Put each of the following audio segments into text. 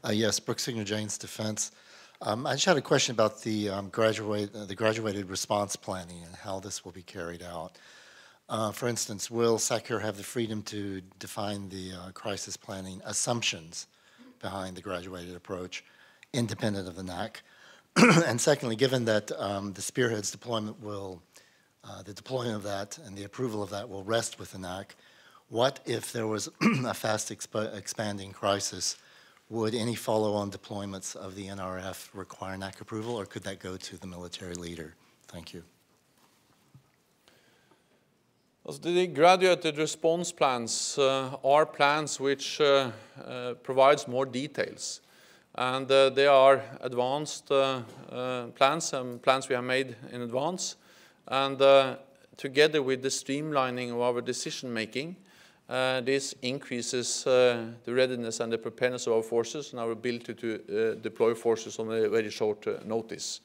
Yes, Brooks Signor Jane's Defense. I just had a question about the graduated response planning and how this will be carried out. For instance, will SACEUR have the freedom to define the crisis planning assumptions behind the graduated approach, independent of the NAC? And secondly, given that the Spearhead's deployment will, the deployment of that and the approval of that will rest with the NAC, what if there was a fast expanding crisis? Would any follow-on deployments of the NRF require NAC approval, or could that go to the military leader? Thank you. The graduated response plans are plans which provides more details. And they are advanced plans and plans we have made in advance. And together with the streamlining of our decision making, this increases the readiness and the preparedness of our forces and our ability to deploy forces on a very short notice.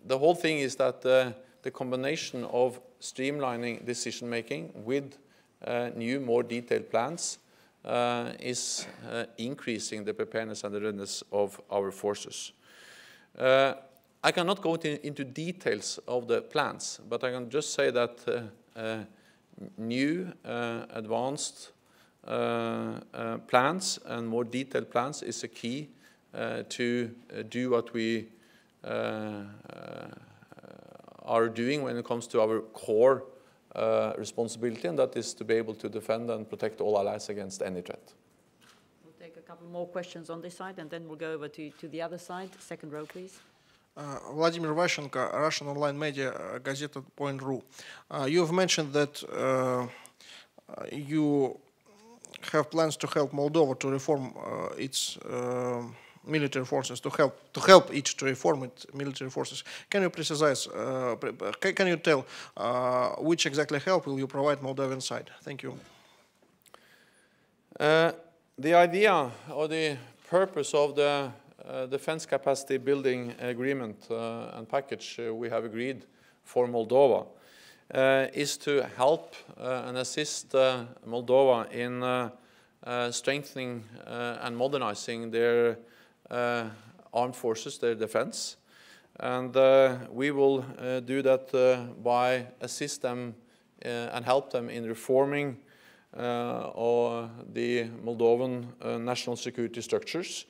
The whole thing is that the combination of streamlining decision making with new, more detailed plans is increasing the preparedness and the readiness of our forces. I cannot go into details of the plans, but I can just say that new, advanced plans and more detailed plans is a key to do what we are doing when it comes to our core responsibility, and that is to be able to defend and protect all allies against any threat. We'll take a couple more questions on this side, and then we'll go over to the other side. Second row, please. Vladimir Vashchenko, Russian online media, Gazeta.ru. You have mentioned that you have plans to help Moldova to reform its military forces, to help it to reform its military forces. Can you precise? Can you tell which exactly help will you provide Moldovan side? Thank you. The idea or the purpose of the defense capacity building agreement and package we have agreed for Moldova is to help and assist Moldova in strengthening and modernizing their armed forces, their defense. And we will do that by assist them and help them in reforming the Moldovan national security structures.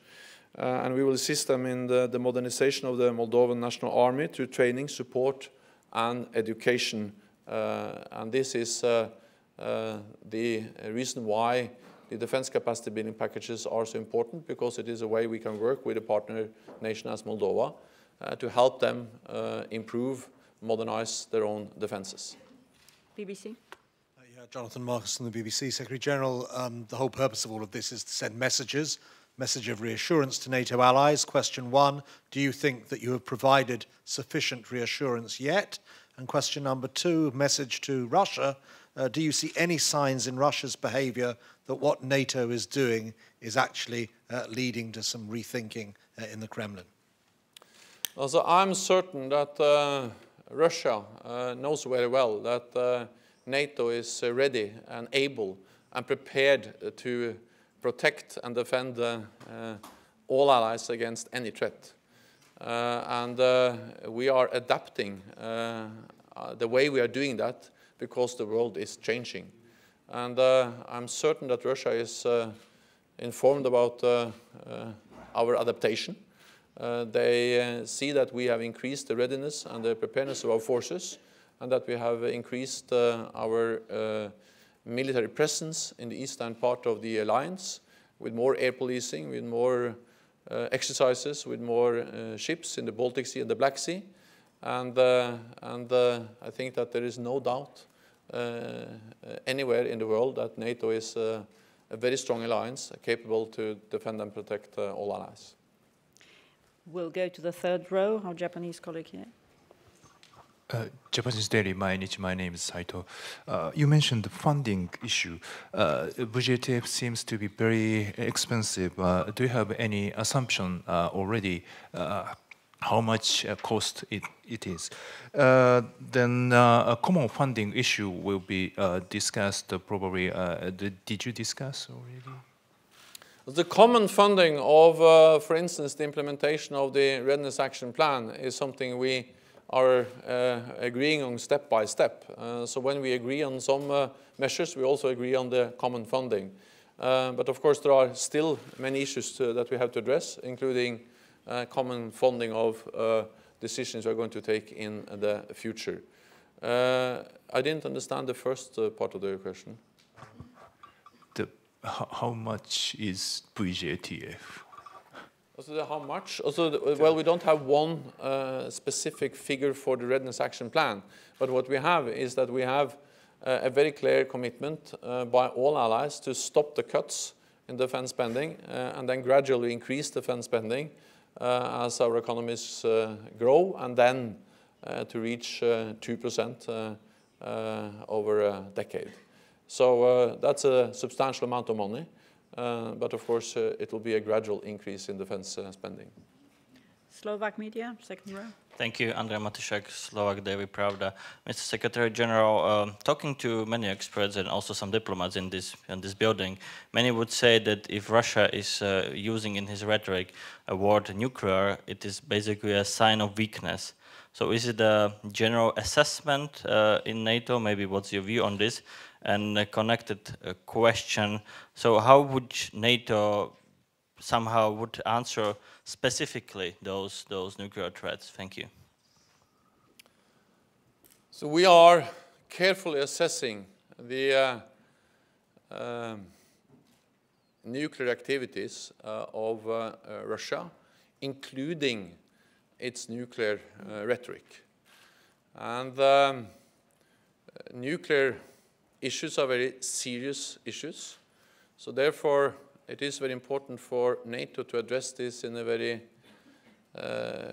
And we will assist them in the modernization of the Moldovan National Army through training, support, and education. And this is the reason why the defense capacity building packages are so important, because it is a way we can work with a partner nation as Moldova to help them improve, modernize their own defenses. BBC. Jonathan Marcus from the BBC. Secretary General, the whole purpose of all of this is to send message of reassurance to NATO allies. Question one, do you think that you have provided sufficient reassurance yet? And question number two, message to Russia, do you see any signs in Russia's behavior that what NATO is doing is actually leading to some rethinking in the Kremlin? Also, I'm certain that Russia knows very well that NATO is ready and able and prepared to protect and defend all allies against any threat. And we are adapting the way we are doing that because the world is changing. And I'm certain that Russia is informed about our adaptation. They see that we have increased the readiness and the preparedness of our forces, and that we have increased our military presence in the eastern part of the alliance with more air policing, with more exercises, with more ships in the Baltic Sea and the Black Sea. And I think that there is no doubt anywhere in the world that NATO is a very strong alliance capable to defend and protect all allies. We'll go to the third row, our Japanese colleague here. Japanese Daily, my name is Saito. You mentioned the funding issue. VJTF seems to be very expensive. Do you have any assumption already how much cost it is. Then a common funding issue will be discussed probably. Did you discuss already? The common funding of, for instance, the implementation of the Readiness Action Plan is something we are agreeing on step by step. So when we agree on some measures, we also agree on the common funding. But of course, there are still many issues that we have to address, including common funding of decisions we're going to take in the future. I didn't understand the first part of the question. How much is VJTF? Also, how much? Also, well, we don't have one specific figure for the Readiness Action Plan, but what we have is that we have a very clear commitment by all allies to stop the cuts in defense spending and then gradually increase defense spending as our economies grow, and then to reach 2% over a decade. So that's a substantial amount of money, but of course it will be a gradual increase in defense spending. Slovak media, second row. Thank you, Andrej Matušak, Slovak Daily Pravda. Mr. Secretary General, talking to many experts and also some diplomats in this building, many would say that if Russia is using in his rhetoric a word nuclear, it is basically a sign of weakness. So is it a general assessment in NATO? Maybe what's your view on this? And a connected question, so how would NATO somehow would answer specifically those nuclear threats? Thank you. So we are carefully assessing the nuclear activities of Russia, including its nuclear rhetoric. And nuclear issues are very serious issues. So therefore, it is very important for NATO to address this in a very,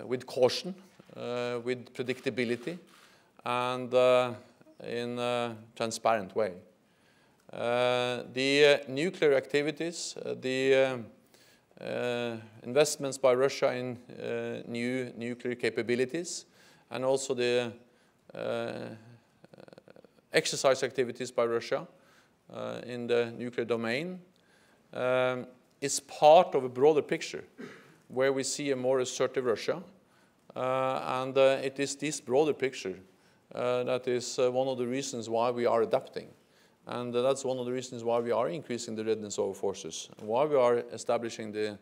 with caution, with predictability, and in a transparent way. The nuclear activities, the investments by Russia in new nuclear capabilities, and also the exercise activities by Russia in the nuclear domain is part of a broader picture where we see a more assertive Russia. And it is this broader picture that is one of the reasons why we are adapting. And that's one of the reasons why we are increasing the readiness of our forces, why we are establishing the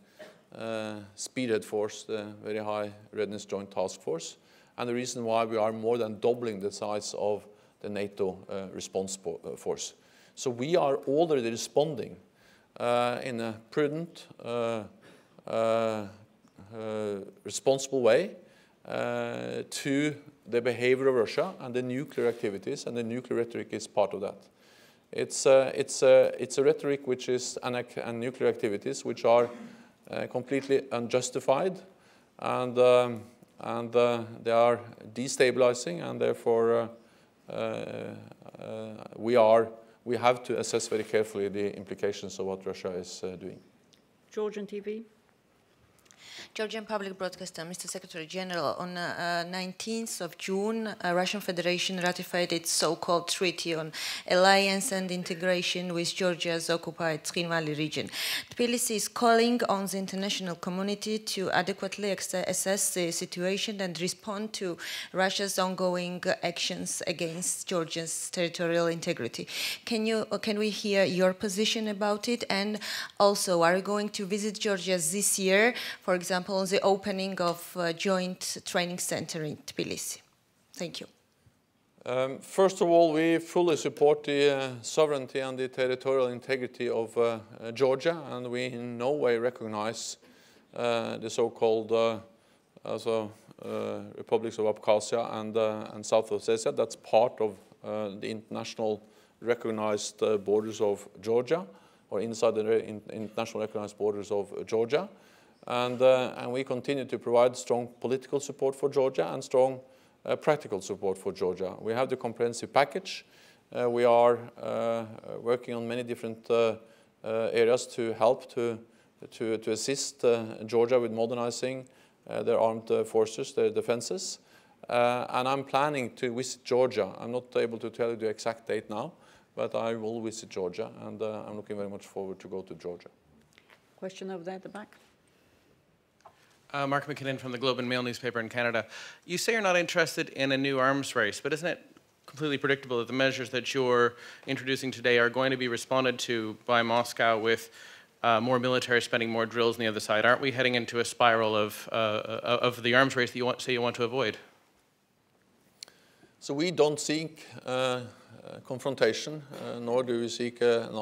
Spearhead Force, the Very High Readiness Joint Task Force, and the reason why we are more than doubling the size of the NATO response force. So we are already responding in a prudent, responsible way to the behavior of Russia and the nuclear activities, and the nuclear rhetoric is part of that. It's a rhetoric which is, and nuclear activities which are completely unjustified, and they are destabilizing, and therefore we have to assess very carefully the implications of what Russia is doing. Georgian TV. Georgian Public Broadcaster, Mr. Secretary General, on 19th of June, Russian Federation ratified its so-called Treaty on Alliance and Integration with Georgia's occupied Krim Valley region. Tbilisi is calling on the international community to adequately assess the situation and respond to Russia's ongoing actions against Georgia's territorial integrity. Can we hear your position about it? And also, are you going to visit Georgia this year, for example, the opening of a joint training center in Tbilisi? Thank you. First of all, we fully support the sovereignty and the territorial integrity of Georgia, and we in no way recognize the so-called republics of Abkhazia and South Ossetia. That's part of the international recognized borders of Georgia, or inside the international recognized borders of Georgia. And we continue to provide strong political support for Georgia and strong practical support for Georgia. We have the comprehensive package. We are working on many different areas to help to assist Georgia with modernizing their armed forces, their defenses. And I'm planning to visit Georgia. I'm not able to tell you the exact date now, but I will visit Georgia, and I'm looking very much forward to go to Georgia. Question over there at the back. Mark McKinnon from the Globe and Mail newspaper in Canada. You say you're not interested in a new arms race, but isn't it completely predictable that the measures that you're introducing today are going to be responded to by Moscow with more military spending, more drills on the other side? Aren't we heading into a spiral of the arms race that you want to avoid? So we don't seek confrontation, nor do we seek an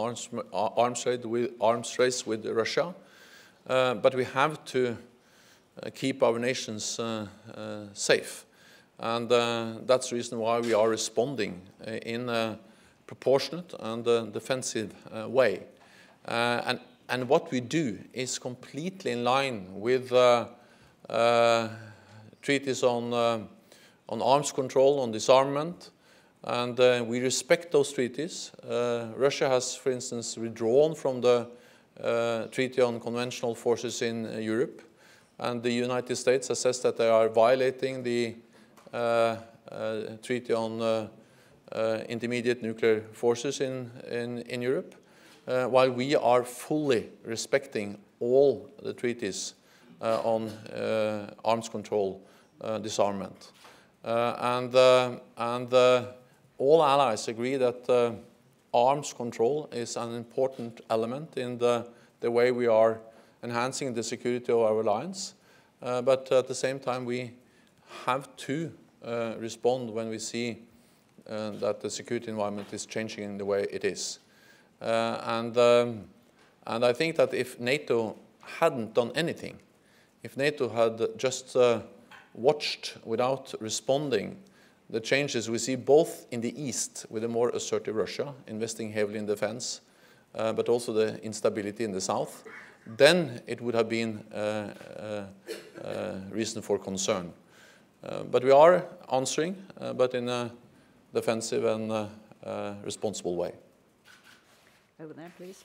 arms race with Russia. But we have to keep our nations safe. And that's the reason why we are responding in a proportionate and defensive way. And what we do is completely in line with treaties on arms control, on disarmament, and we respect those treaties. Russia has, for instance, withdrawn from the Treaty on Conventional Forces in Europe, and the United States has said that they are violating the Treaty on Intermediate Nuclear Forces in Europe, while we are fully respecting all the treaties on arms control, disarmament. And all allies agree that arms control is an important element in the way we are enhancing the security of our alliance. But at the same time, we have to respond when we see that the security environment is changing in the way it is. And I think that if NATO hadn't done anything, if NATO had just watched without responding the changes we see both in the East with a more assertive Russia, investing heavily in defense, but also the instability in the South, then it would have been reason for concern. But we are answering, but in a defensive and responsible way. Over there, please.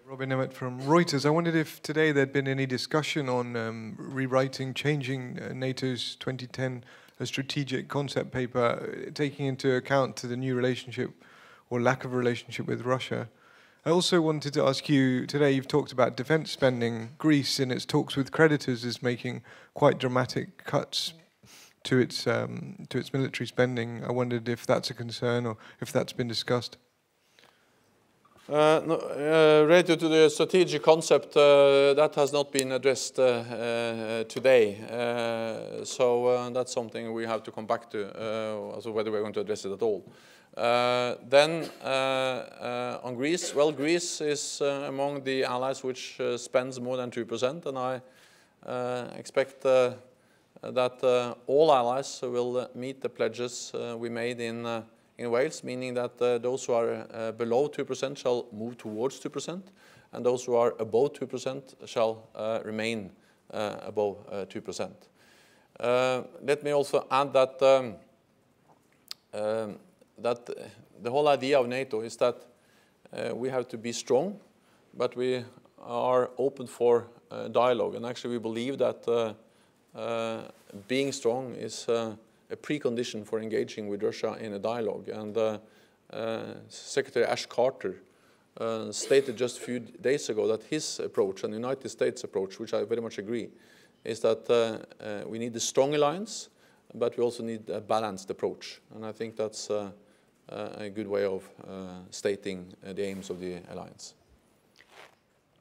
Robin Emmett from Reuters. I wondered if today there'd been any discussion on rewriting, changing NATO's 2010 strategic concept paper, taking into account the new relationship or lack of a relationship with Russia. I also wanted to ask you, today you've talked about defense spending. Greece, in its talks with creditors, is making quite dramatic cuts to its military spending. I wondered if that's a concern or if that's been discussed. Related to the strategic concept, that has not been addressed today. So that's something we have to come back to, also whether we're going to address it at all. Then on Greece, well, Greece is among the allies which spends more than 2%, and I expect that all allies will meet the pledges we made in Wales, meaning that those who are below 2% shall move towards 2%, and those who are above 2% shall remain above 2%. Let me also add that that the whole idea of NATO is that we have to be strong, but we are open for dialogue. And actually, we believe that being strong is a precondition for engaging with Russia in a dialogue. And Secretary Ash Carter stated just a few days ago that his approach and the United States approach, which I very much agree, is that we need a strong alliance, but we also need a balanced approach. And I think that's a good way of stating the aims of the alliance.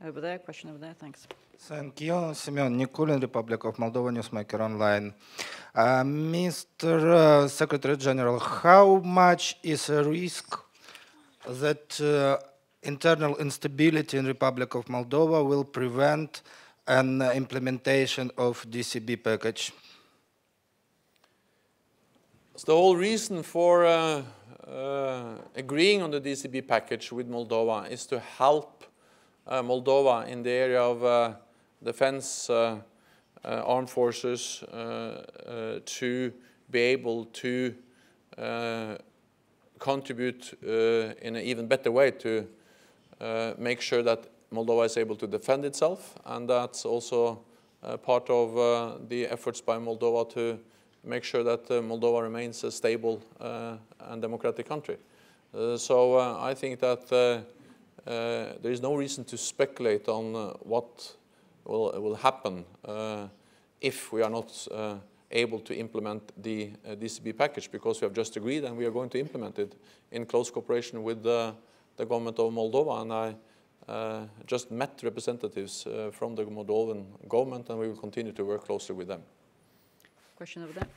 Over there, question over there, thanks. Thank you. Semyon Nikulin, Republic of Moldova, Newsmaker Online. Mr. Secretary General, how much is a risk that internal instability in Republic of Moldova will prevent an implementation of DCB package? So the whole reason for agreeing on the DCB package with Moldova is to help Moldova in the area of defense, armed forces, to be able to contribute in an even better way to make sure that Moldova is able to defend itself, and that's also part of the efforts by Moldova to make sure that Moldova remains a stable and democratic country. So I think that there is no reason to speculate on what will happen if we are not able to implement the DCB package, because we have just agreed and we are going to implement it in close cooperation with the government of Moldova. And I just met representatives from the Moldovan government, and we will continue to work closely with them. Question over there.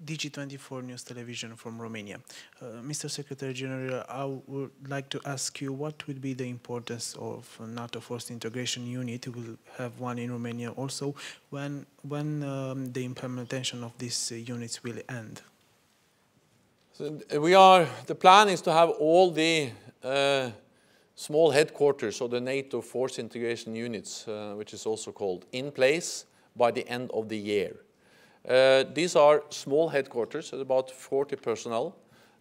DG24 News Television from Romania. Mr. Secretary General, I would like to ask you what would be the importance of NATO Force Integration Unit. We will have one in Romania also. When the implementation of these units will end? So the plan is to have all the small headquarters of the NATO Force Integration Units, which is also called, in place by the end of the year. These are small headquarters, about 40 personnel,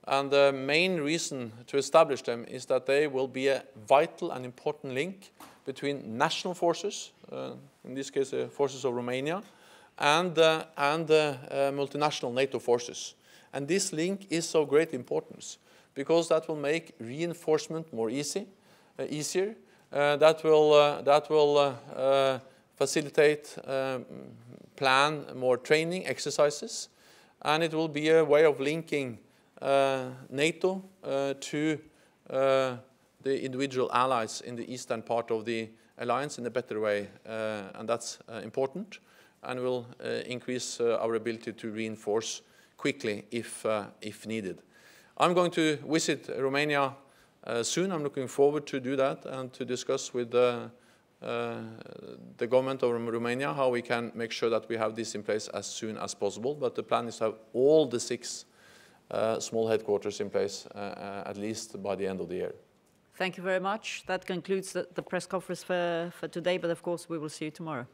and the main reason to establish them is that they will be a vital and important link between national forces, in this case the forces of Romania, and multinational NATO forces. And this link is of great importance, because that will make reinforcement more easier. That will facilitate plan more training exercises, and it will be a way of linking NATO to the individual allies in the eastern part of the alliance in a better way, and that's important, and will increase our ability to reinforce quickly if needed. I'm going to visit Romania soon. I'm looking forward to do that and to discuss with the government of Romania how we can make sure that we have this in place as soon as possible. But the plan is to have all the 6 small headquarters in place at least by the end of the year. Thank you very much. That concludes the press conference for today, but of course we will see you tomorrow.